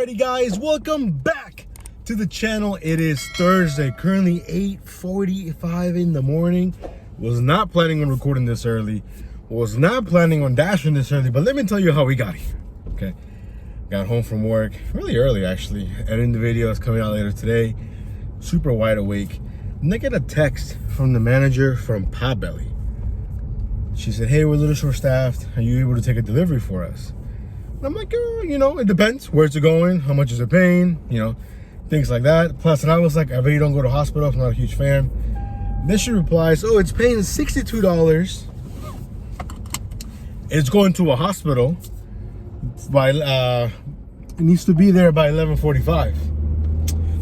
Alrighty guys, welcome back to the channel. It is Thursday, currently 8:45 in the morning. Was not planning on recording this early. Was not planning on dashing this early, but let me tell you how we got here. Okay, got home from work really early actually. Editing the video is coming out later today. Super wide awake. And I get a text from the manager from Potbelly. She said, hey, we're a little short staffed. Are you able to take a delivery for us? And I'm like, you know, it depends. Where's it going? How much is it paying? You know, things like that. Plus, and I was like, I really don't go to hospital. I'm not a huge fan. Then she replies, oh, it's paying $62. It's going to a hospital by, it needs to be there by 11:45.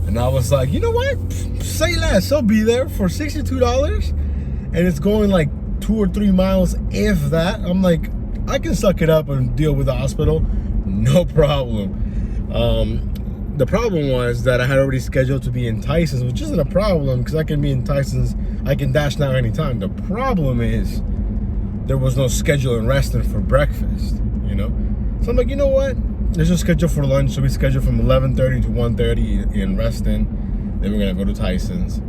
And I was like, you know what? Say less. I'll be there for $62. And it's going like 2 or 3 miles, if that. I'm like, I can suck it up and deal with the hospital, no problem. The problem was that I had already scheduled to be in Tysons, which isn't a problem because I can be in Tysons. I can dash now anytime. The problem is there was no schedule in Reston for breakfast, you know? So I'm like, you know what? There's a schedule for lunch, so we scheduled from 11:30 to 1:30 in Reston. Then we're gonna go to Tysons.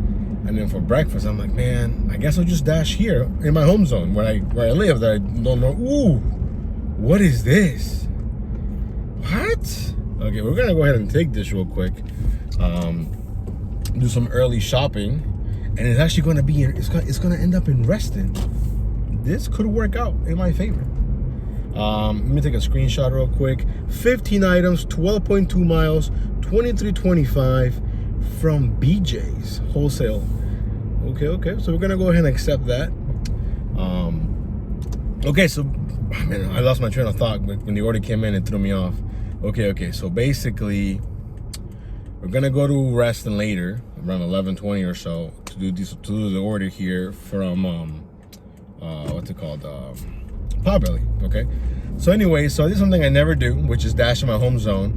And then for breakfast, I'm like, man, I guess I'll just dash here in my home zone where I live that I don't know. Ooh, what is this? What? Okay, we're gonna go ahead and take this real quick. Do some early shopping, and it's actually gonna be, it's gonna end up in Reston. This could work out in my favor. Let me take a screenshot real quick. 15 items, 12.2 miles, 23.25 from BJ's wholesale. Okay, so we're gonna go ahead and accept that. Okay, so man, I lost my train of thought when the order came in. It threw me off. Okay, so basically we're gonna go to Reston later around 11:20 or so to do the order here from what's it called, Potbelly. Okay, so anyway, so I did something I never do, which is dash in my home zone,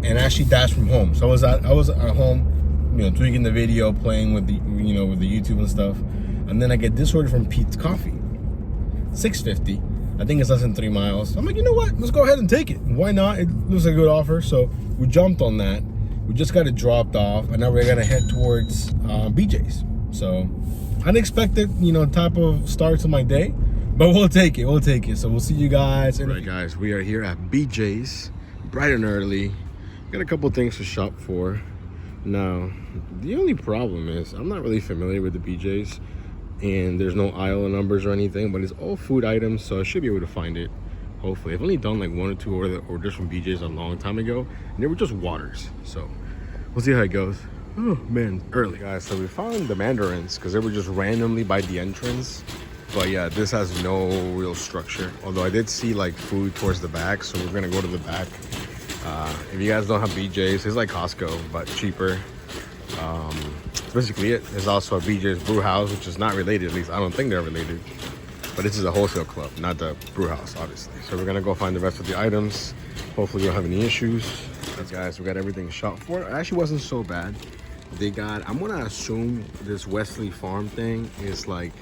and actually dash from home. So I was at home, you know, tweaking the video, playing with the, you know, with the YouTube and stuff, and then I get this order from Pete's Coffee, $6.50. I think it's less than 3 miles. I'm like, you know what? Let's go ahead and take it. Why not? It was a good offer, so we jumped on that. We just got it dropped off, and now we're gonna head towards BJ's. So unexpected, you know, type of start to my day, but we'll take it. So we'll see you guys. All right, guys, we are here at BJ's, bright and early. Got a couple things to shop for. Now, the only problem is I'm not really familiar with the BJ's, and there's no aisle numbers or anything, but it's all food items, so I should be able to find it, hopefully. I've only done like 1 or 2 orders from BJ's a long time ago, and they were just waters, so we'll see how it goes. Oh man, early, guys. So we found the mandarins because they were just randomly by the entrance, but yeah, this has no real structure, although I did see like food towards the back, so we're gonna go to the back. If you guys don't have BJ's, it's like Costco but cheaper. That's basically it. There's also a BJ's brew house, which is not related, at least I don't think they're related, but this is a wholesale club, not the brew house, obviously. So we're gonna go find the rest of the items. Hopefully we don't have any issues. Guys, we got everything shot for. It actually wasn't so bad. They got, I'm gonna assume this Wesley Farm thing is like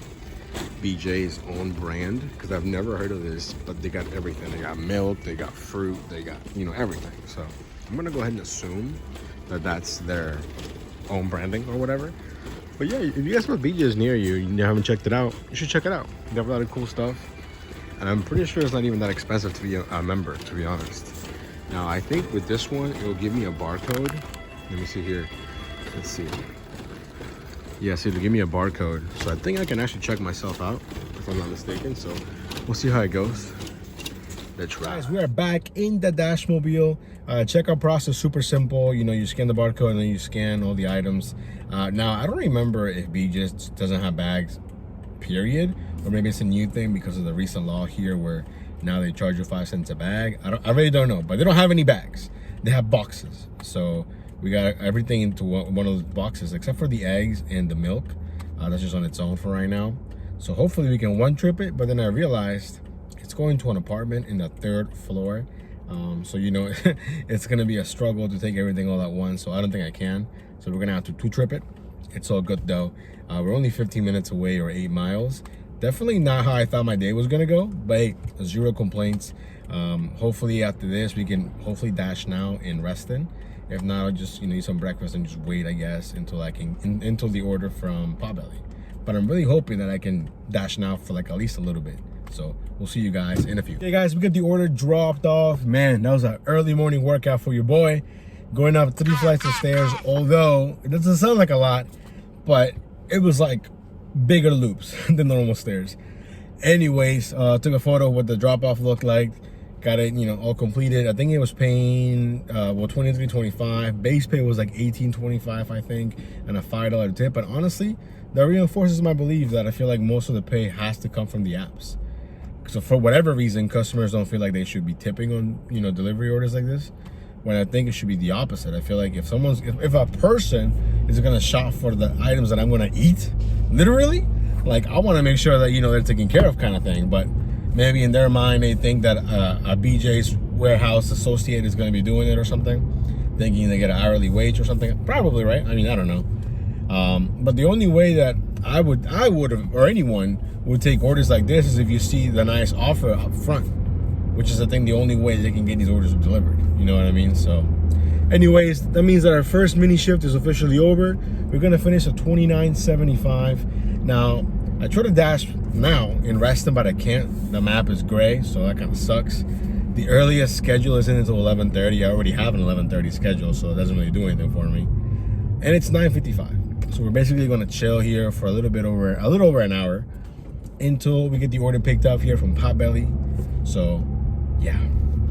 BJ's own brand, because I've never heard of this, but they got everything. They got milk, they got fruit, they got, you know, everything. So I'm gonna go ahead and assume that that's their own branding or whatever. But yeah, if you guys have BJ's near you and you haven't checked it out, you should check it out. They have a lot of cool stuff, and I'm pretty sure it's not even that expensive to be a member, to be honest. Now I think with this one it will give me a barcode. Let me see here. Let's see. Yeah, see, it'll give me a barcode, so I think I can actually check myself out if I'm not mistaken. So we'll see how it goes. Let's ride. Guys, we are back in the Dashmobile. Checkout process super simple. You know, you scan the barcode and then you scan all the items. Now I don't remember if BJ's doesn't have bags, period, or maybe it's a new thing because of the recent law here where now they charge you 5 cents a bag. I really don't know, but they don't have any bags. They have boxes. So we got everything into one of those boxes except for the eggs and the milk. That's just on its own for right now. So hopefully we can one trip it, but then I realized it's going to an apartment in the 3rd floor. So, you know, it's gonna be a struggle to take everything all at once. So I don't think I can. So we're gonna have to 2 trip it. It's all good though. We're only 15 minutes away, or 8 miles. Definitely not how I thought my day was gonna go, but hey, 0 complaints. Hopefully after this, we can hopefully dash now in Reston. If not, I'll just eat some breakfast and just wait, I guess, until I can until the order from Potbelly. But I'm really hoping that I can dash now for like at least a little bit. So we'll see you guys in a few. Hey guys, we got the order dropped off. Man, that was an early morning workout for your boy. Going up 3 flights of stairs, although it doesn't sound like a lot, but it was like bigger loops than the normal stairs. Anyways, took a photo of what the drop-off looked like. Got it, all completed. I think it was paying, $23.25. Base pay was like $18.25, I think, and a $5 tip. But honestly, that reinforces my belief that I feel like most of the pay has to come from the apps. So for whatever reason, customers don't feel like they should be tipping on, delivery orders like this, when I think it should be the opposite. I feel like if a person is gonna shop for the items that I'm gonna eat, literally, like I wanna make sure that, they're taken care of kind of thing. But maybe in their mind, they think that a BJ's warehouse associate is gonna be doing it or something, thinking they get an hourly wage or something. Probably, right? I mean, I don't know. But the only way that I would or anyone would take orders like this is if you see the nice offer up front, which is, I think, the only way they can get these orders delivered. You know what I mean? So anyways, that means that our first mini shift is officially over. We're gonna finish at $29.75. Now, I try to dash now in Reston, but I can't. The map is gray, so that kind of sucks. The earliest schedule isn't until 11:30. I already have an 11:30 schedule, so it doesn't really do anything for me. And it's 9:55. So we're basically gonna chill here for a little over an hour until we get the order picked up here from Potbelly. So yeah.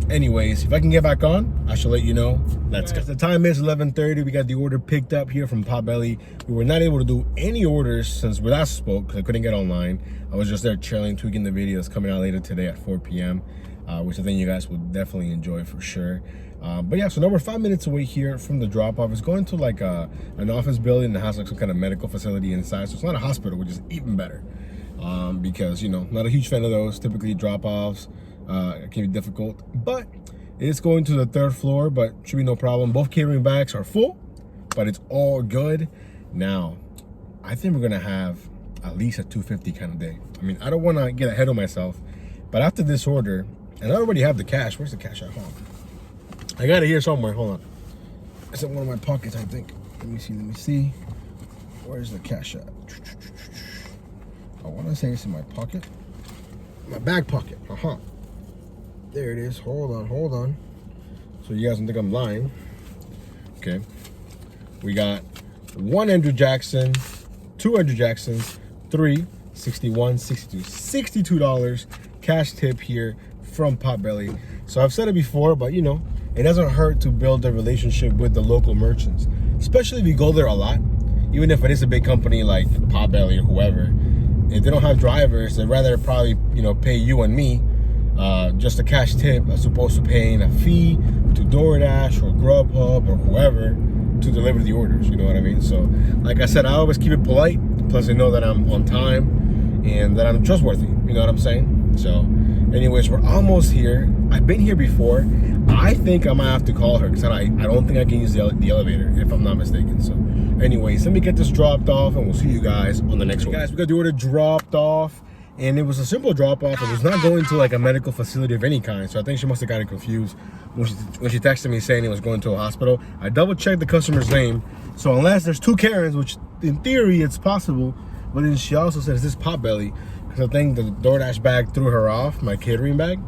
Anyways, if I can get back on, I shall let you know. Let's go. The time is 11:30. We got the order picked up here from Potbelly. We were not able to do any orders since we last spoke because I couldn't get online. I was just there chilling, tweaking the videos coming out later today at 4 p.m., which I think you guys will definitely enjoy for sure. But yeah, so now we're 5 minutes away here from the drop-off. It's going to like an office building that has like some kind of medical facility inside. So it's not a hospital, which is even better. Because, not a huge fan of those. Typically drop-offs can be difficult. But it's going to the 3rd floor, but should be no problem. Both catering bags are full, but it's all good. Now, I think we're going to have at least a 250 kind of day. I mean, I don't want to get ahead of myself, but after this order, and I already have the cash. Where's the cash at? Hold on. I got it here somewhere. Hold on. It's in one of my pockets, I think. Let me see. Where's the cash at? I want to say it's in my pocket. My back pocket. There it is. Hold on. So you guys don't think I'm lying. Okay. We got 1 Andrew Jackson, 2 Andrew Jacksons, 3, 61, 62. $62 cash tip here from Potbelly. So I've said it before, but it doesn't hurt to build a relationship with the local merchants, especially if you go there a lot. Even if it is a big company like Potbelly or whoever, if they don't have drivers, they'd rather probably pay you and me just a cash tip as opposed to paying a fee to Doordash or Grubhub or whoever to deliver the orders. You know what I mean? So like I said, I always keep it polite. Plus they know that I'm on time and that I'm trustworthy. You know what I'm saying? So anyways, we're almost here. I've been here before. I think I might have to call her because I don't think I can use the elevator if I'm not mistaken. So anyways, let me get this dropped off and we'll see you guys on the next one. Guys, we got the order dropped off and it was a simple drop off. It was not going to like a medical facility of any kind. So I think she must have gotten confused when she texted me saying it was going to a hospital. I double checked the customer's name. So unless there's 2 Karens, which in theory it's possible, but then she also said, is this Potbelly? Because I think the DoorDash bag threw her off, my catering bag.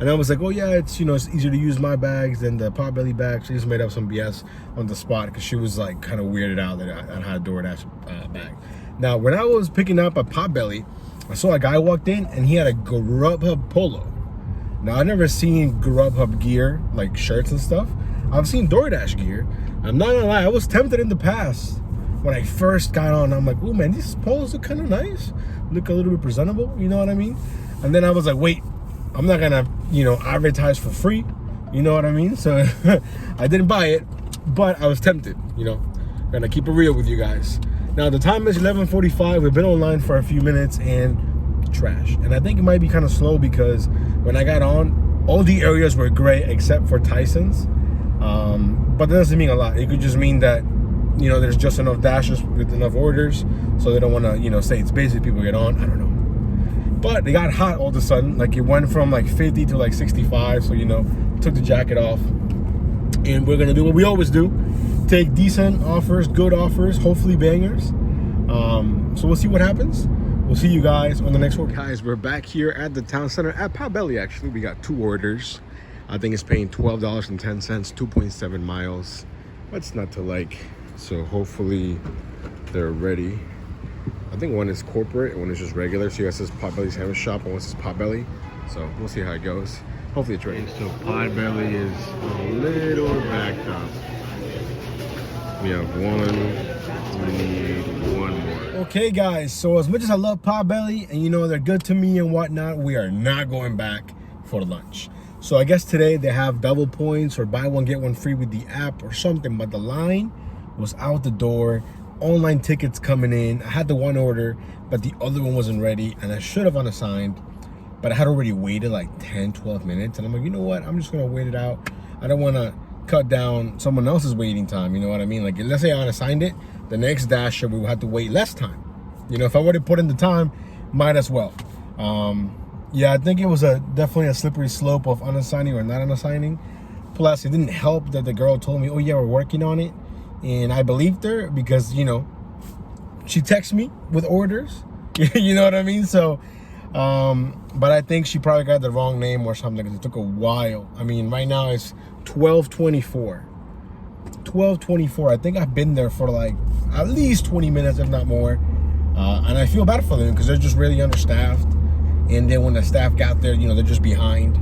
And I was like, oh yeah, it's it's easier to use my bags than the Potbelly bag. She just made up some BS on the spot because she was like kind of weirded out that I had a DoorDash bag. Now, when I was picking up at Potbelly, I saw a guy walked in and he had a Grubhub polo. Now, I've never seen Grubhub gear, like shirts and stuff. I've seen DoorDash gear. I'm not gonna lie, I was tempted in the past. When I first got on, I'm like, oh man, these polos look kind of nice. Look a little bit presentable, you know what I mean? And then I was like, wait, I'm not gonna, advertise for free. You know what I mean? So I didn't buy it, but I was tempted, Gonna keep it real with you guys. Now the time is 11:45. We've been online for a few minutes and trash. And I think it might be kind of slow because when I got on, all the areas were gray except for Tysons. But that doesn't mean a lot. It could just mean that, there's just enough dashers with enough orders, so they don't want to, say it's busy, people get on. I don't know. But it got hot all of a sudden. Like it went from like 50 to like 65. So, you know, took the jacket off. And we're gonna do what we always do. Take decent offers, good offers, hopefully bangers. So we'll see what happens. We'll see you guys on the next one. Guys, we're back here at the town center at Potbelly. Actually, we got 2 orders. I think it's paying $12.10, 2.7 miles. What's not to like? So hopefully they're ready. I think one is corporate and one is just regular. So you guys says Potbelly's Hammer Shop and one says Potbelly. So we'll see how it goes. Hopefully it's ready. So Potbelly is a little backed up. We have one. We need one more. Okay, guys. So as much as I love Potbelly and you know they're good to me and whatnot, we are not going back for lunch. So I guess today they have double points or buy one get one free with the app or something. But the line was out the door. Online tickets coming in. I had the one order, but the other one wasn't ready, and I should have unassigned. But I had already waited like 10, 12 minutes, and I'm like, you know what? I'm just gonna wait it out. I don't want to cut down someone else's waiting time. You know what I mean? Like, let's say I unassigned it, the next dasher we will have to wait less time. You know, if I would have put in the time, might as well. Yeah, I think it was definitely a slippery slope of unassigning or not unassigning. Plus, it didn't help that the girl told me, oh yeah, we're working on it. And I believed her because, you know, she texts me with orders. You know what I mean? So, but I think she probably got the wrong name or something because it took a while. I mean, right now it's 12:24. 12:24. I think I've been there for like at least 20 minutes, if not more. And I feel bad for them because they're just really understaffed. And then when the staff got there, you know, they're just behind.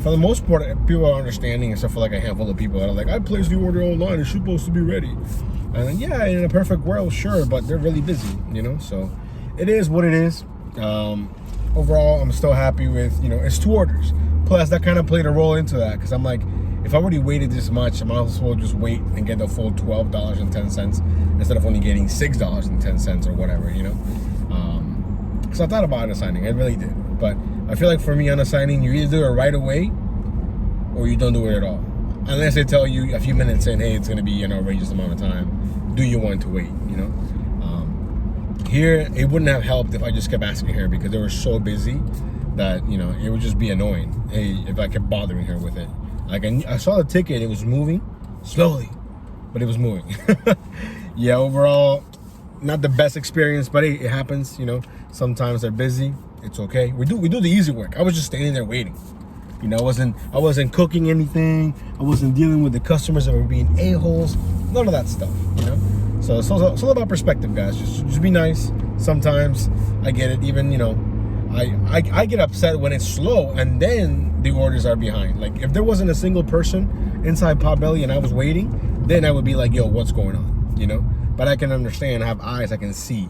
For the most part, people are understanding, except for like a handful of people that are like, I placed the order online, it's supposed to be ready. And then, yeah, in a perfect world, sure, but they're really busy, you know? So it is what it is. Overall, I'm still happy with, you know, it's 2 orders. Plus, that kind of played a role into that because I'm like, if I already waited this much, I might as well just wait and get the full $12.10 instead of only getting $6.10 or whatever, you know? Because I thought about unassigning, I really did. But I feel like for me, unassigning, you either do it right away or you don't do it at all. Unless they tell you a few minutes in, hey, it's going to be an outrageous amount of time. Do you want to wait, you know? Here, it wouldn't have helped if I just kept asking her because they were so busy that, you know, it would just be annoying. Hey, if I kept bothering her with it. Like, I saw the ticket, it was moving slowly, but it was moving. Yeah, overall, not the best experience, but hey, it happens, you know. Sometimes they're busy. It's okay. We do the easy work. I was just standing there waiting. You know, I wasn't cooking anything. I wasn't dealing with the customers that were being a-holes. None of that stuff, you know. So it's all about perspective, guys. Just be nice. Sometimes I get it. Even, you know, I get upset when it's slow and then the orders are behind. Like if there wasn't a single person inside Potbelly and I was waiting, then I would be like, yo, what's going on? You know. But I can understand, I have eyes, I can see.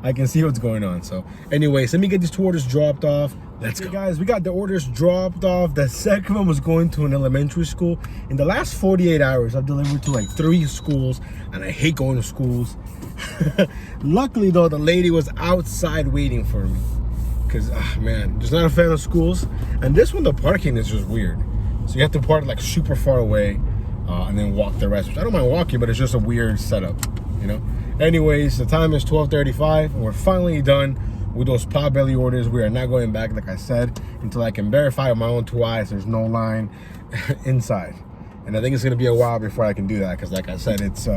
I can see what's going on. So anyways, let me get these 2 orders dropped off. Let's go. Guys, we got the orders dropped off. The second one was going to an elementary school. In the last 48 hours, I've delivered to like 3 schools, and I hate going to schools. Luckily though, the lady was outside waiting for me. Because, man, just not a fan of schools. And this one, the parking is just weird. So you have to park like super far away and then walk the rest. Which I don't mind walking, but it's just a weird setup. You know. Anyways, the time is 12:35 and we're finally done with those Potbelly orders. We are not going back, like I said, until I can verify with my own 2 eyes there's no line inside. And I think it's gonna be a while before I can do that because, like I said, it's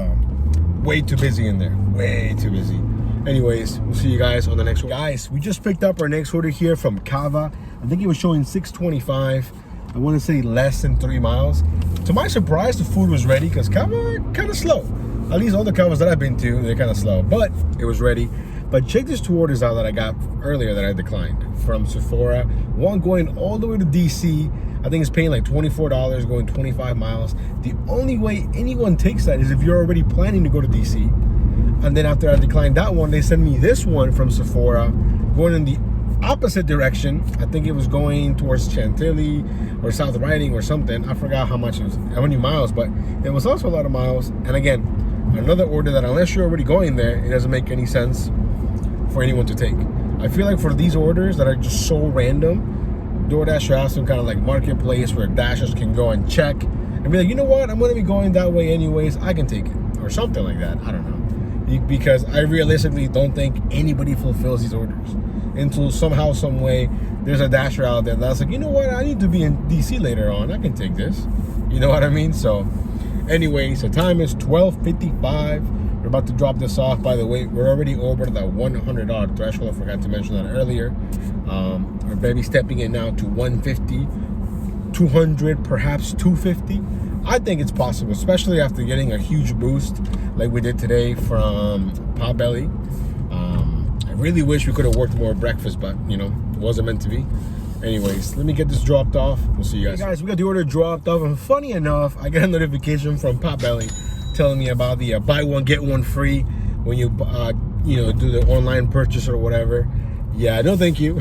way too busy in there. Way too busy. Anyways, we'll see you guys on the next one. Guys, we just picked up our next order here from Cava. I think it was showing 625. I want to say less than 3 miles. To my surprise, the food was ready because Cava kind of slow. At least all the Cavas that I've been to, they're kind of slow, but it was ready. But check these 2 orders out that I got earlier that I declined from Sephora. One going all the way to DC. I think it's paying like $24, going 25 miles. The only way anyone takes that is if you're already planning to go to DC. And then after I declined that one, they sent me this one from Sephora, going in the opposite direction. I think it was going towards Chantilly or South Riding or something. I forgot how many miles, but it was also a lot of miles. And again, another order that unless you're already going there, it doesn't make any sense for anyone to take. I feel like for these orders that are just so random, DoorDash has some kind of like marketplace where dashers can go and check and be like, you know what, I'm gonna be going that way anyways, I can take it, or something like that. I don't know, because I realistically don't think anybody fulfills these orders. until somehow, some way, there's a Dasher out there that's like, you know what, I need to be in DC later on. I can take this. You know what I mean? So, anyways, the time is 12:55. We're about to drop this off. By the way, we're already over that $100 threshold. I forgot to mention that earlier. We're maybe stepping it now to 150, 200, perhaps 250. I think it's possible, especially after getting a huge boost like we did today from Potbelly. I really wish we could have worked more breakfast, but you know, it wasn't meant to be. Anyways, let me get this dropped off. We'll see you guys. Hey guys, we got the order dropped off, and funny enough, I got a notification from Potbelly telling me about the buy one get one free when you do the online purchase or whatever. Yeah, no thank you.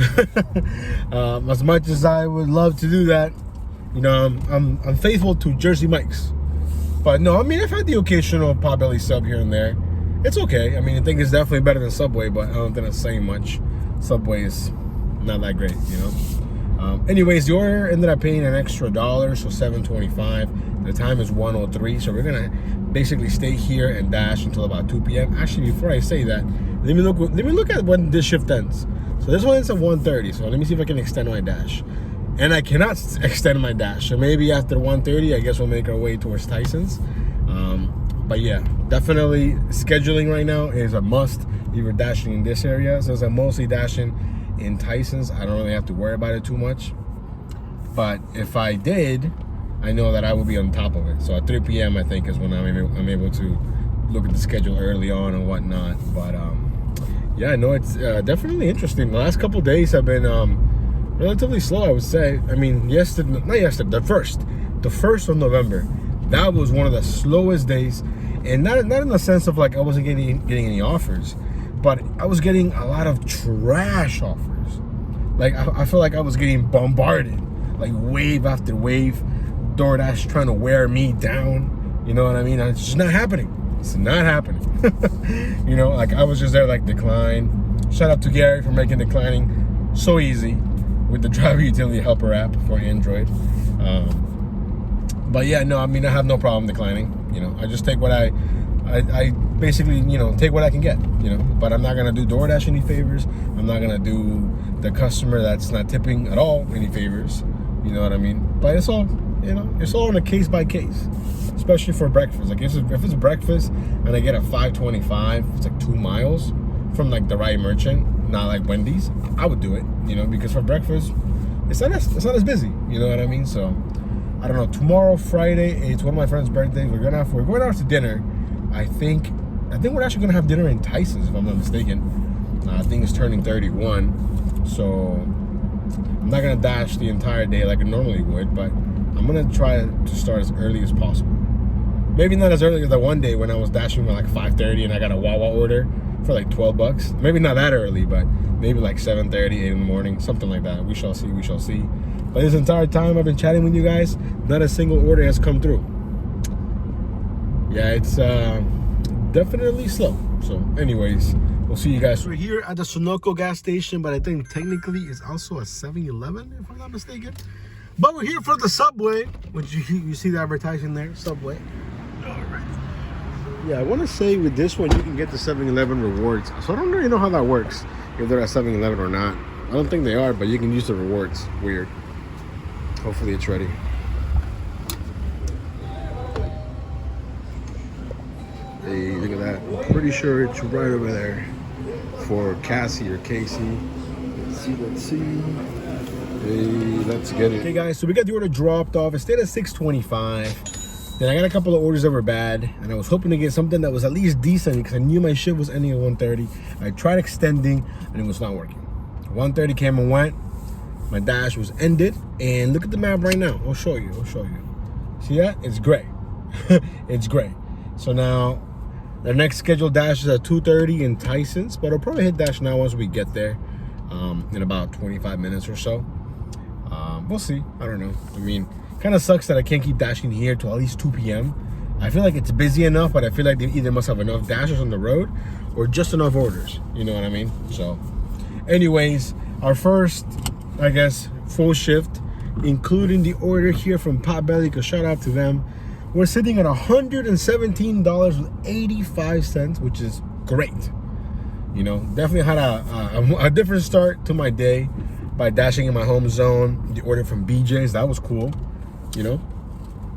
As much as I would love to do that, you know, I'm faithful to Jersey Mike's. But no, I mean, I've had the occasional Potbelly sub here and there. It's okay. I mean, I think it's definitely better than Subway, but I don't think it's saying much. Subway is not that great, you know. Anyways, the order ended up paying an extra $1, so $7.25. The time is 1:03, so we're gonna basically stay here and dash until about 2 p.m. Actually, before I say that, let me look at when this shift ends. So this one ends at 1:30. So let me see if I can extend my dash. And I cannot extend my dash. So maybe after 1:30, I guess we'll make our way towards Tysons. But yeah, definitely scheduling right now is a must. If you're dashing in this area, since I'm mostly dashing in Tysons, I don't really have to worry about it too much. But if I did, I know that I will be on top of it. So at 3 p.m. I think is when I'm able to look at the schedule early on and whatnot. But yeah, no, it's definitely interesting. The last couple of days have been relatively slow, I would say. I mean, the 1st of November, that was one of the slowest days, and not in the sense of like I wasn't getting any offers, but I was getting a lot of trash offers. Like I feel like I was getting bombarded, like wave after wave. Doordash trying to wear me down. You know what I mean? It's just not happening. It's not happening. You know, like I was just there like decline. Shout out to Gary for making declining so easy with the driver utility helper app for Android. But yeah, no, I mean, I have no problem declining. You know, I just take what I basically, you know, take what I can get, you know, but I'm not going to do DoorDash any favors. I'm not going to do the customer that's not tipping at all any favors. You know what I mean? But it's all, you know, it's all on a case by case, especially for breakfast. Like if it's breakfast and I get a $5.25, it's like 2 miles from like the right merchant, not like Wendy's, I would do it, you know, because for breakfast, it's not as busy, you know what I mean? So I don't know. Tomorrow, Friday, it's one of my friend's birthdays. We're going out to dinner. I think we're actually gonna have dinner in Tysons, if I'm not mistaken. I think it's turning 31, so I'm not gonna dash the entire day like I normally would, but I'm gonna try to start as early as possible. Maybe not as early as that one day when I was dashing at like 5:30 and I got a Wawa order for like $12. Maybe not that early, but maybe like 7:30, 8 in the morning, something like that. We shall see. We shall see. But this entire time I've been chatting with you guys, not a single order has come through. Yeah, it's definitely slow. So anyways, we'll see you guys. We're here at the Sunoco gas station, but I think technically it's also a 7-Eleven, if I'm not mistaken. But we're here for the Subway, which you see the advertising there, Subway. All right. Yeah, I want to say with this one, you can get the 7-Eleven rewards. So I don't really know how that works, if they're at 7-Eleven or not. I don't think they are, but you can use the rewards. Weird. Hopefully it's ready. Hey, look at that. I'm pretty sure it's right over there for Cassie or Casey. Let's see. Hey, let's get it. Okay, guys, so we got the order dropped off. It stayed at 625. Then I got a couple of orders that were bad, and I was hoping to get something that was at least decent because I knew my shift was ending at 1:30. I tried extending, and it was not working. 1:30 came and went. My dash was ended, and look at the map right now. I'll show you. See that? It's gray. It's gray. So now the next scheduled dash is at 2:30 in Tysons, but I'll probably hit dash now once we get there in about 25 minutes or so. We'll see. I don't know. I mean, kind of sucks that I can't keep dashing here till at least 2 p.m. I feel like it's busy enough, but I feel like they either must have enough dashers on the road or just enough orders. You know what I mean? So anyways, our first, I guess, full shift, including the order here from Potbelly, because shout out to them. We're sitting at $117.85, which is great. You know, definitely had a different start to my day by dashing in my home zone. The order from BJ's, that was cool. You know,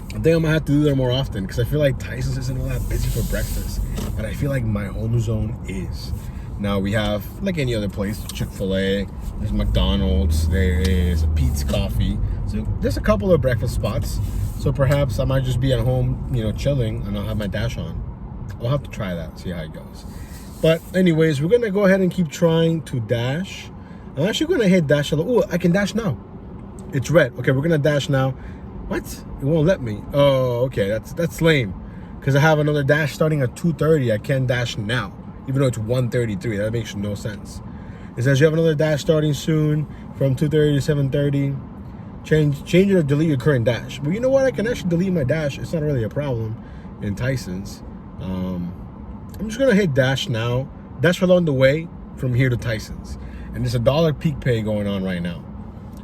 I think I'm gonna have to do that more often because I feel like Tysons isn't all that busy for breakfast, but I feel like my home zone is. Now we have, like any other place, Chick-fil-A, there's McDonald's, there is Pete's Coffee. So there's a couple of breakfast spots. So perhaps I might just be at home, you know, chilling, and I'll have my dash on. I'll have to try that, see how it goes. But anyways, we're gonna go ahead and keep trying to dash. I'm actually gonna hit dash. Oh, I can dash now. It's red. Okay, we're gonna dash now. What? It won't let me. Oh, okay, that's lame. Because I have another dash starting at 2:30. I can't dash now, even though it's 1:33. That makes no sense. It says you have another dash starting soon from 2:30 to 7:30. Change it or delete your current dash. Well, you know what? I can actually delete my dash. It's not really a problem in Tysons. I'm just gonna hit dash now. Dash along the way from here to Tysons. And there's $1 peak pay going on right now.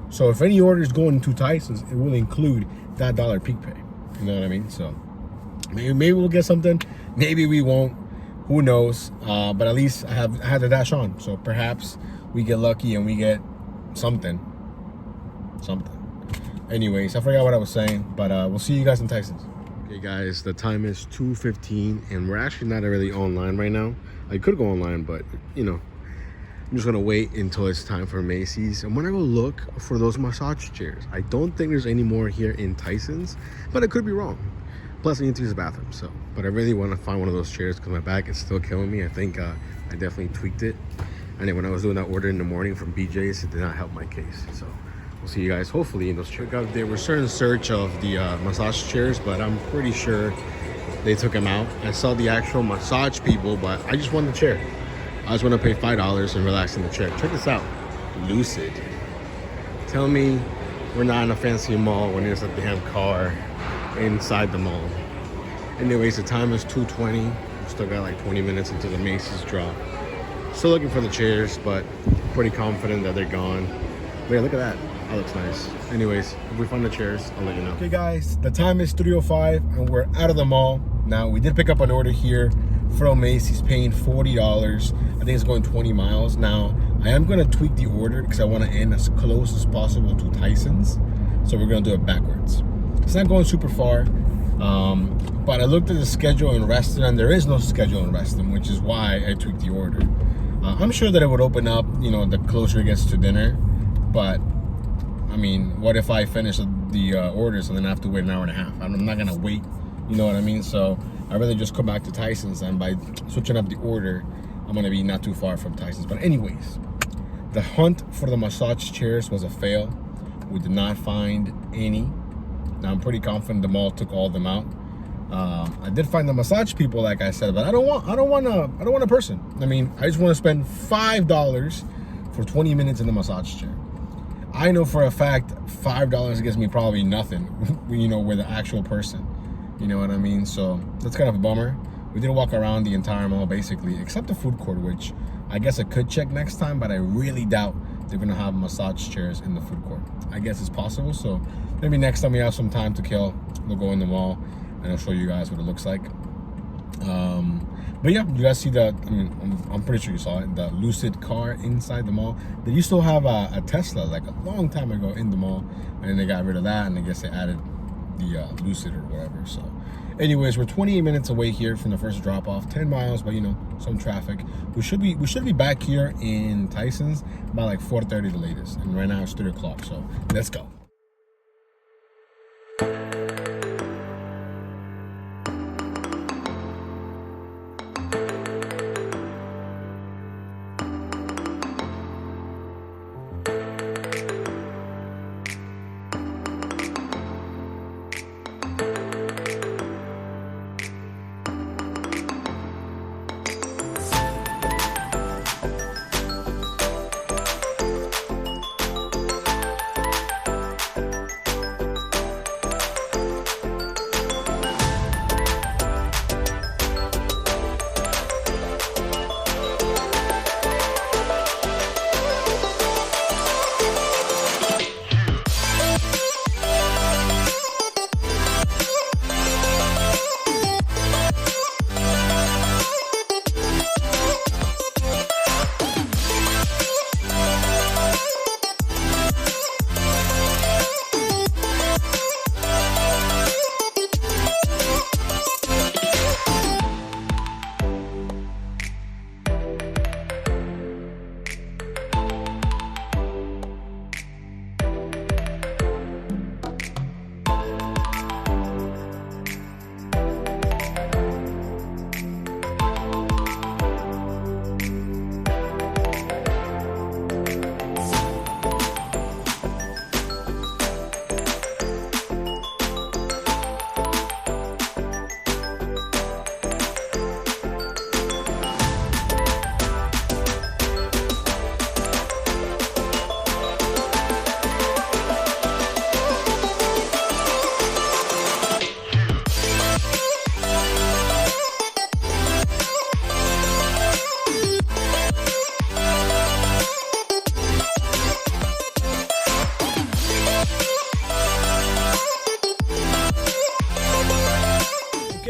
So if any orders going to Tysons, it will include that $1 peak pay. You know what I mean? So maybe we'll get something. Maybe we won't. Who knows? But at least I had the dash on. So perhaps we get lucky and we get something. Anyways, I forgot what I was saying, but we'll see you guys in Tysons. Okay guys, the time is 2:15 and we're actually not really online right now. I could go online, but you know, I'm just gonna wait until it's time for Macy's. I'm gonna go look for those massage chairs. I don't think there's any more here in Tysons, but I could be wrong. Plus I need to use the bathroom, so. But I really wanna find one of those chairs because my back is still killing me. I think I definitely tweaked it. And then when I was doing that order in the morning from BJ's, it did not help my case, so. We'll see you guys hopefully in those chairs. They were still in search of the massage chairs, but I'm pretty sure they took them out. I saw the actual massage people, but I just want the chair. I just want to pay $5 and relax in the chair. Check this out, Lucid. Tell me we're not in a fancy mall when there's a damn car inside the mall. Anyways, the time is 2:20. We still got like 20 minutes until the Macy's drop. Still looking for the chairs, but pretty confident that they're gone. But yeah, look at that. That looks nice. Anyways, if we find the chairs, I'll let you know. Okay guys, the time is 3:05 and we're out of the mall. Now, we did pick up an order here from Macy's, paying $40. I think it's going 20 miles. Now, I am gonna tweak the order because I wanna end as close as possible to Tysons. So we're gonna do it backwards. It's not going super far, but I looked at the schedule in Reston and there is no schedule in Reston, which is why I tweaked the order. I'm sure that it would open up, you know, the closer it gets to dinner, but I mean, what if I finish the orders and then I have to wait an hour and a half? I'm not gonna wait, you know what I mean? So I'd rather just come back to Tysons, and by switching up the order, I'm gonna be not too far from Tysons. But anyways, the hunt for the massage chairs was a fail. We did not find any. Now I'm pretty confident the mall took all of them out. I did find the massage people, like I said, but I don't want a person. I mean, I just want to spend $5 for 20 minutes in the massage chair. I know for a fact $5 gets me probably nothing, you know, with an actual person. You know what I mean? So that's kind of a bummer. We did walk around the entire mall basically, except the food court, which I guess I could check next time, but I really doubt they're gonna have massage chairs in the food court. I guess it's possible, so maybe next time we have some time to kill, we'll go in the mall and I'll show you guys what it looks like. But yeah, you guys see that? I mean, I'm pretty sure you saw it, the Lucid car inside the mall. They used to have a Tesla like a long time ago in the mall, and then they got rid of that, and I guess they added the Lucid or whatever. So anyways, we're 28 minutes away here from the first drop off, 10 miles, but you know, some traffic. We should be back here in Tysons by like 4:30 the latest, and right now it's 3 o'clock, so let's go.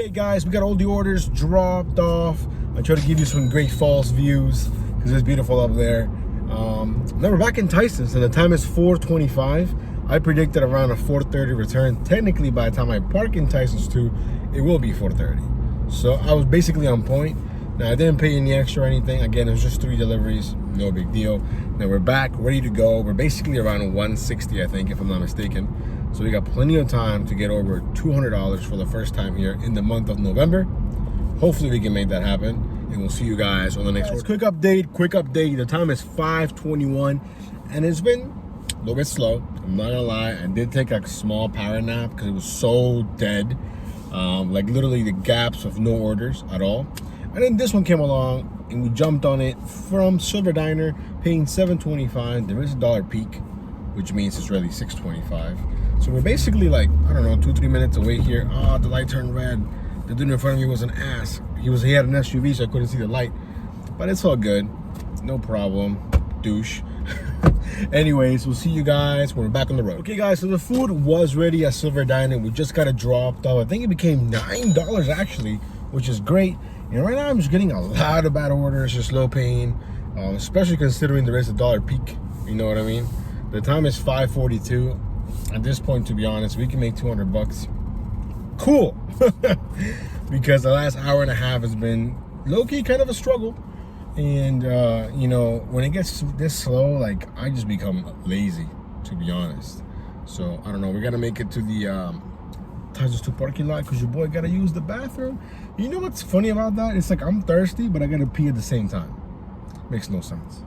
Okay guys, we got all the orders dropped off. I try to give you some great false views because it's beautiful up there. Now we're back in Tysons and the time is 4:25. I predicted around a 4:30 return. Technically, by the time I park in Tysons too, it will be 4:30. So I was basically on point. Now I didn't pay any extra or anything. Again, it was just 3 deliveries, no big deal. Now we're back, ready to go. We're basically around 160, I think, if I'm not mistaken. So we got plenty of time to get over $200 for the first time here in the month of November. Hopefully we can make that happen, and we'll see you guys on the next one. Quick update. The time is 5:21, and it's been a little bit slow. I'm not gonna lie. I did take a small power nap because it was so dead. Like literally the gaps of no orders at all. And then this one came along, and we jumped on it from Silver Diner, paying $7.25. There is a $1 peak, which means it's really $6.25. So we're basically like, I don't know, 2-3 minutes away here. Oh, the light turned red. The dude in front of me was an ass. He had an SUV, so I couldn't see the light. But it's all good. No problem. Douche. Anyways, we'll see you guys when we're back on the road. Okay, guys, so the food was ready at Silver Diner. We just got it dropped off. I think it became $9 actually, which is great. And right now I'm just getting a lot of bad orders, just low paying, especially considering there is a $1 peak. You know what I mean? The time is 5:42. At this point, to be honest, we can make 200 bucks. Cool. Because the last hour and a half has been low-key kind of a struggle. And, you know, when it gets this slow, like, I just become lazy, to be honest. So, I don't know. We got to make it to the Tysons 2 parking lot because your boy got to use the bathroom. You know what's funny about that? It's like I'm thirsty, but I got to pee at the same time. Makes no sense.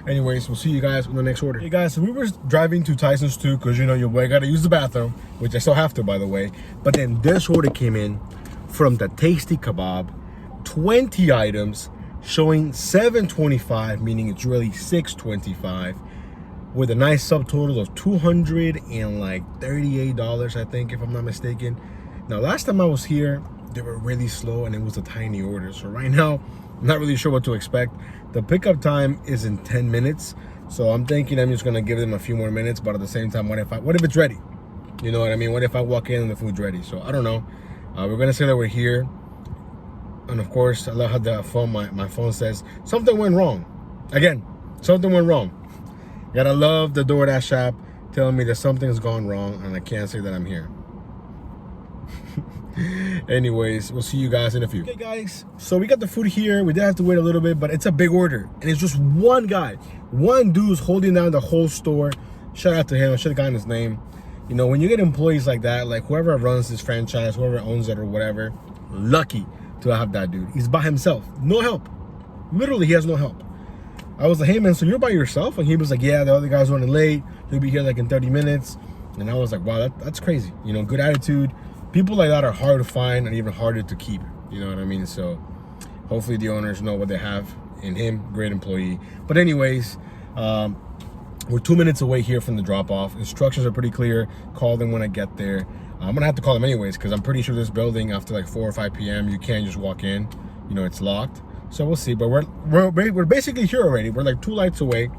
Anyways, we'll see you guys on the next order. Hey guys, so we were driving to Tysons 2 because, you know, your boy got to use the bathroom, which I still have to, by the way. But then this order came in from the Tasty Kebab, 20 items, showing $7.25, meaning it's really $6.25, with a nice subtotal of $238, I think, if I'm not mistaken. Now, last time I was here, they were really slow and it was a tiny order. So right now, I'm not really sure what to expect. The pickup time is in 10 minutes. So I'm thinking I'm just gonna give them a few more minutes, but at the same time, what if it's ready? You know what I mean? What if I walk in and the food's ready? So I don't know. We're gonna say that we're here. And of course, I love how the phone, my phone says, something went wrong. Again, something went wrong. Gotta love the Doordash app telling me that something's gone wrong and I can't say that I'm here. Anyways, we'll see you guys in a few. Okay guys, so we got the food here. We did have to wait a little bit, but it's a big order. And it's just one guy. One dude's holding down the whole store. Shout out to him. I should have gotten his name. You know, when you get employees like that, like whoever runs this franchise, whoever owns it or whatever, lucky to have that dude. He's by himself. No help. Literally, he has no help. I was like, hey man, so you're by yourself? And he was like, yeah, the other guy's running late. He'll be here like in 30 minutes. And I was like, wow, that's crazy. You know, good attitude. People like that are hard to find and even harder to keep. You know what I mean? So hopefully the owners know what they have in him. Great employee. But anyways, we're 2 minutes away here from the drop-off. Instructions are pretty clear. Call them when I get there. I'm gonna have to call them anyways because I'm pretty sure this building after like 4 or 5 p.m. you can't just walk in. You know, it's locked. So we'll see. But we're basically here already. We're like 2 lights away.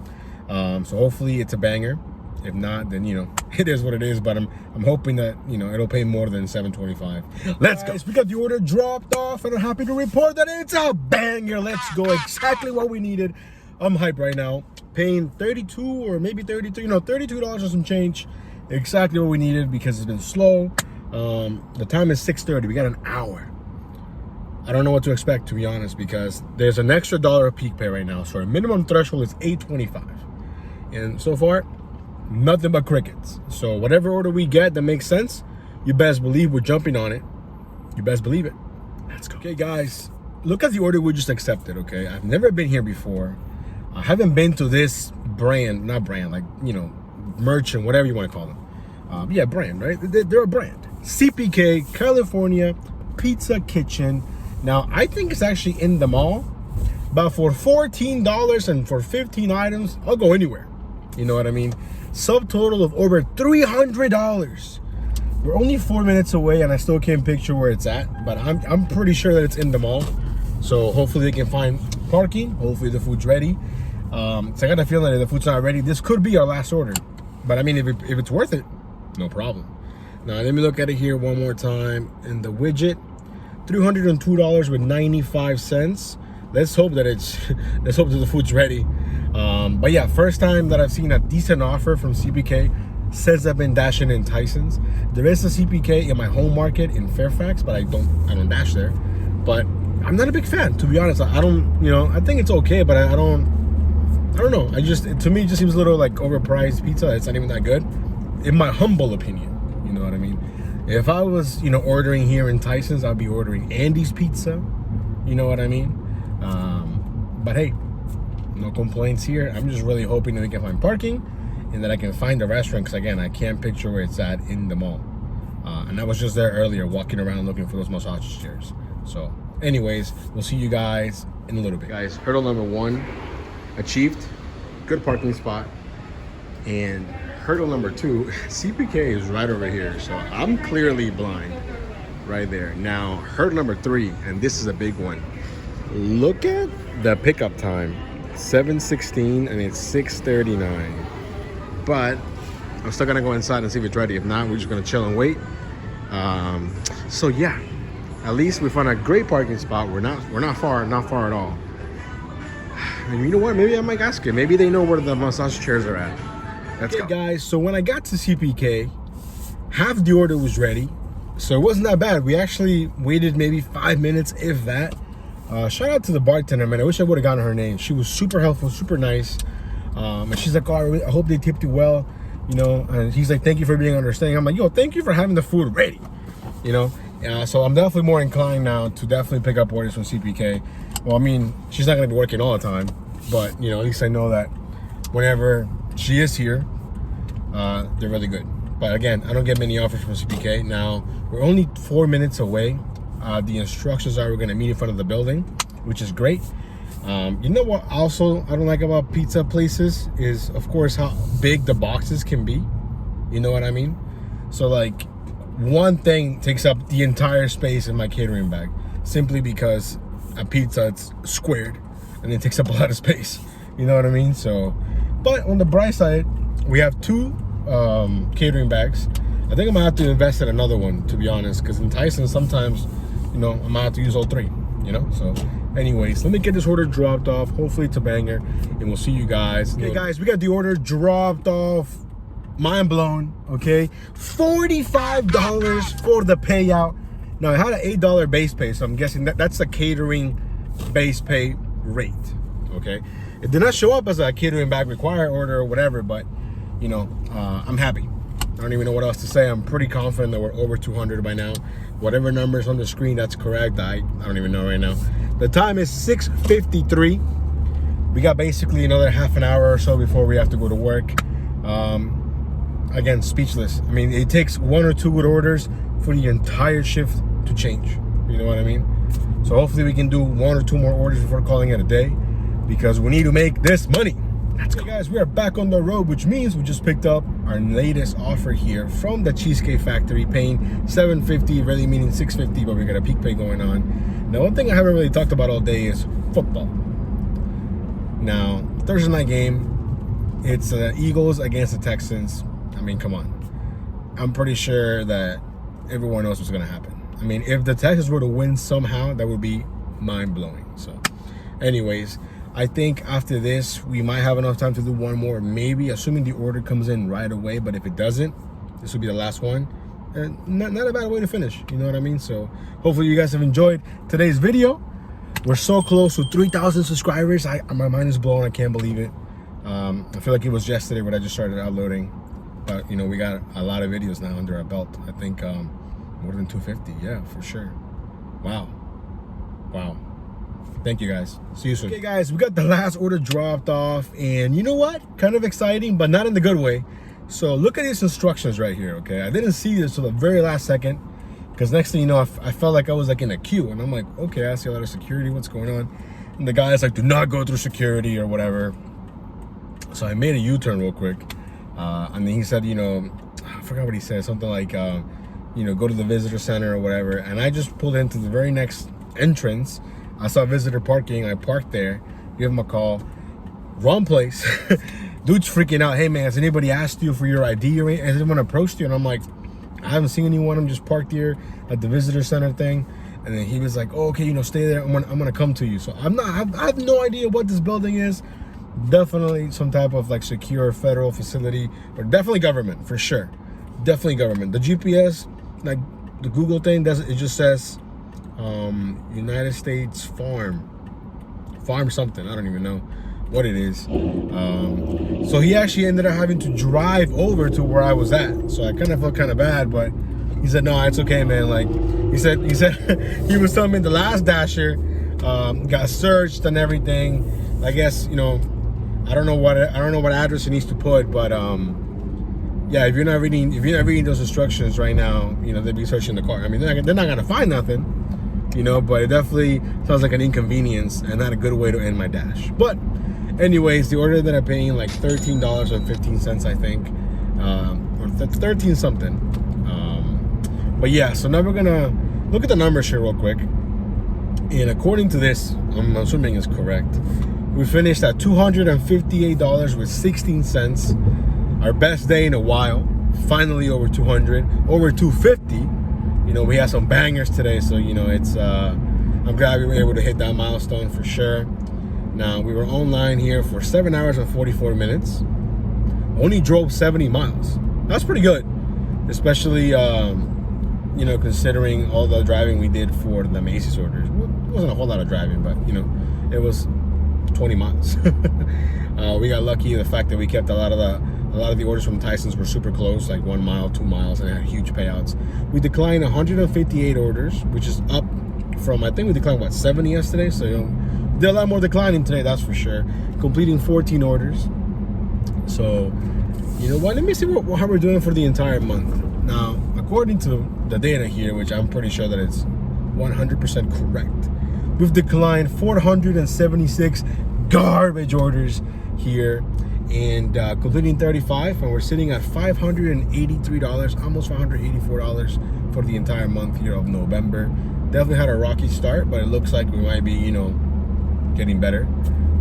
So hopefully it's a banger. If not, then, you know, it is what it is. But I'm hoping that, you know, it'll pay more than $7.25. Let's go. We got the order dropped off, and I'm happy to report that it's a banger. Let's go. Exactly what we needed. I'm hyped right now. Paying 32 or maybe 33, you know, $32 or some change. Exactly what we needed because it's been slow. The time is 6:30. We got an hour. I don't know what to expect, to be honest, because there's an extra $1 peak pay right now. So our minimum threshold is $8.25. And so far, nothing but crickets. So whatever order we get that makes sense, you best believe we're jumping on it. You best believe it. Let's go. Okay, guys, look at the order we just accepted, okay? I've never been here before. I haven't been to this brand, not brand, like, you know, merchant, whatever you want to call them. Yeah, brand, right? They're a brand. CPK, California Pizza Kitchen. Now, I think it's actually in the mall, but for $14 and for 15 items, I'll go anywhere. You know what I mean? Subtotal of over $300. We're only 4 minutes away and I still can't picture where it's at, but I'm pretty sure that it's in the mall. So hopefully they can find parking. Hopefully the food's ready. So I got a feeling that if the food's not ready, this could be our last order. But I mean, if it's worth it, no problem. Now let me look at it here one more time. In the widget, $302.95. Let's hope that let's hope that the food's ready. But yeah, first time that I've seen a decent offer from CPK since I've been dashing in Tysons. There is a CPK in my home market in Fairfax, but I don't dash there. But I'm not a big fan, to be honest. I don't, I think it's okay, but I don't know. To me, it just seems a little like overpriced pizza. It's not even that good, in my humble opinion. You know what I mean? If I was, ordering here in Tysons, I'd be ordering Andy's Pizza. You know what I mean? But hey, no complaints here. I'm just really hoping that we can find parking and that I can find the restaurant, because again, I can't picture where it's at in the mall. And I was just there earlier walking around looking for those massage chairs. So anyways, we'll see you guys in a little bit. Guys, hurdle number 1 achieved. Good parking spot. And hurdle number 2, CPK is right over here, so I'm clearly blind right there. Now, hurdle number 3, and this is a big one. Look at the pickup time, 7:16, and it's 6:39. But I'm still gonna go inside and see if it's ready. If not, we're just gonna chill and wait. So yeah, at least we found a great parking spot. We're not far at all. And you know what? Maybe I might ask it. Maybe they know where the massage chairs are at. Let's go, guys. So when I got to CPK, half the order was ready, so it wasn't that bad. We actually waited maybe 5 minutes, if that. Shout out to the bartender, man. I wish I would have gotten her name. She was super helpful, super nice. And she's like, oh, I hope they tipped you well, and he's like, thank you for being understanding. I'm like, yo, thank you for having the food ready, so I'm definitely more inclined now to definitely pick up orders from CPK. Well, I mean, she's not gonna be working all the time, but at least I know that whenever she is here, they're really good. But again, I don't get many offers from CPK. Now, we're only 4 minutes away. The instructions are we're gonna meet in front of the building, which is great. You know what also I don't like about pizza places is, of course, how big the boxes can be. You know what I mean? So like, one thing takes up the entire space in my catering bag, simply because a pizza, it's squared and it takes up a lot of space. You know what I mean? So, but on the bright side, we have 2 catering bags. I think I'm gonna have to invest in another one, to be honest, because in Tysons sometimes, I'm gonna have to use all 3. So anyways, let me get this order dropped off. Hopefully it's a banger, and we'll see you guys. Okay, guys, we got the order dropped off. Mind blown. Okay, $45 for the payout. Now, it had an $8 base pay, so I'm guessing that's a catering base pay rate. Okay, it did not show up as a catering bag required order or whatever, but I'm happy. I don't even know what else to say. I'm pretty confident that we're over 200 by now. Whatever number's on the screen, that's correct. I don't even know right now. The time is 6:53. We got basically another half an hour or so before we have to go to work. Again, speechless. I mean, it takes 1 or 2 good orders for the entire shift to change. You know what I mean? So hopefully we can do 1 or 2 more orders before calling it a day, because we need to make this money. Let's go, guys. We are back on the road, which means we just picked up our latest offer here from the Cheesecake Factory, paying $7.50, really meaning $6.50, but we got a peak pay going on. Now, one thing I haven't really talked about all day is football. Now, Thursday night game, it's the Eagles against the Texans. I mean, come on. I'm pretty sure that everyone knows what's going to happen. I mean, if the Texans were to win somehow, that would be mind-blowing. So, anyways, I think after this, we might have enough time to do 1 more, maybe, assuming the order comes in right away. But if it doesn't, this will be the last one. And not a bad way to finish, you know what I mean? So hopefully you guys have enjoyed today's video. We're so close to 3,000 subscribers. My mind is blown. I can't believe it. I feel like it was yesterday when I just started uploading. But, we got a lot of videos now under our belt. I think more than 250. Yeah, for sure. Wow. Thank you, guys. See you soon. Okay, guys, we got the last order dropped off, and you know what? Kind of exciting, but not in the good way. So look at these instructions right here, okay? I didn't see this till the very last second, because next thing you know, I felt like I was like in a queue, and I'm like, okay, I see a lot of security. What's going on? And the guy's like, do not go through security or whatever. So I made a U-turn real quick, and then he said, I forgot what he said, something like, go to the visitor center or whatever. And I just pulled into the very next entrance. I saw visitor parking. I parked there, give him a call. Wrong place. Dude's freaking out. Hey man, has anybody asked you for your ID or anything? Has anyone approached you? And I'm like, I haven't seen anyone. I'm just parked here at the visitor center thing. And then he was like, oh, okay, you know, stay there. I'm gonna come to you. So I have no idea what this building is. Definitely some type of like secure federal facility, or definitely government for sure. Definitely government. The GPS, like the Google thing, it just says United States farm something. I don't even know what it is. So he actually ended up having to drive over to where I was at. So I kind of felt kind of bad, but he said, no, it's okay, man. Like he said he was telling me the last Dasher got searched and everything. I guess, you know, I don't know what address he needs to put, but yeah, if you're not reading those instructions right now, you know, they'd be searching the car. I mean, they're not gonna find nothing, you know, but it definitely sounds like an inconvenience and not a good way to end my dash. But anyways, the order that I'm paying like $13.15, I think, or 13 something. But yeah, so now we're gonna look at the numbers here real quick. And according to this, I'm assuming is correct, we finished at $258.16. Our best day in a while. Finally over 200, over 250. You know, we had some bangers today, so you know, it's I'm glad we were able to hit that milestone for sure. Now, we were online here for 7 hours and 44 minutes. Only drove 70 miles. That's pretty good, especially you know, considering all the driving we did for the Macy's orders. It wasn't a whole lot of driving, but you know, it was 20 miles. We got lucky the fact that we kept a lot of the orders from Tysons were super close, like 1 mile, 2 miles, and it had huge payouts. We declined 158 orders, which is up from, I think we declined what, 70 yesterday. So you know, did a lot more declining today, that's for sure. Completing 14 orders. So you know what? Let me see how we're doing for the entire month. Now, according to the data here, which I'm pretty sure that it's 100% correct, we've declined 476 garbage orders here, and completing 35, and we're sitting at $583, almost $584 for the entire month here of November. Definitely had a rocky start, but it looks like we might be, you know, getting better.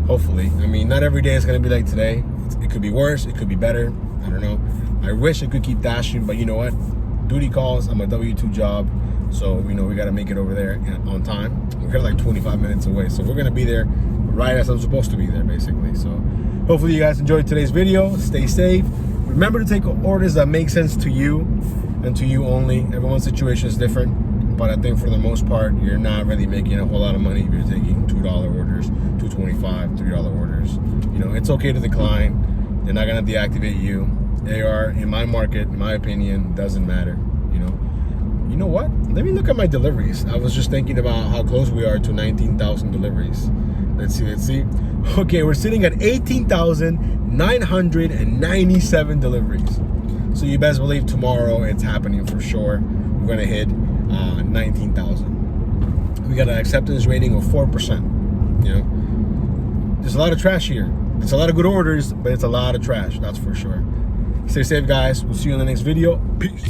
Hopefully. I mean, not every day is going to be like today. It could be worse. It could be better. I don't know. I wish I could keep dashing, but you know what? Duty calls. I'm a W-2 job. So, you know, we got to make it over there on time. We're like 25 minutes away. So we're going to be there right as I'm supposed to be there, basically. So hopefully you guys enjoyed today's video. Stay safe. Remember to take orders that make sense to you and to you only. Everyone's situation is different. But I think for the most part, you're not really making a whole lot of money if you're taking $2 orders, $2.25, $3 orders. You know, it's okay to decline. They're not gonna deactivate you. They are, in my market, in my opinion, doesn't matter. You know what? Let me look at my deliveries. I was just thinking about how close we are to 19,000 deliveries. Let's see. Okay, we're sitting at 18,997 deliveries. So you best believe tomorrow it's happening for sure. We're gonna hit 19,000. We got an acceptance rating of 4%. You know, there's a lot of trash here. It's a lot of good orders, but it's a lot of trash, that's for sure. Stay safe, guys. We'll see you in the next video. Peace.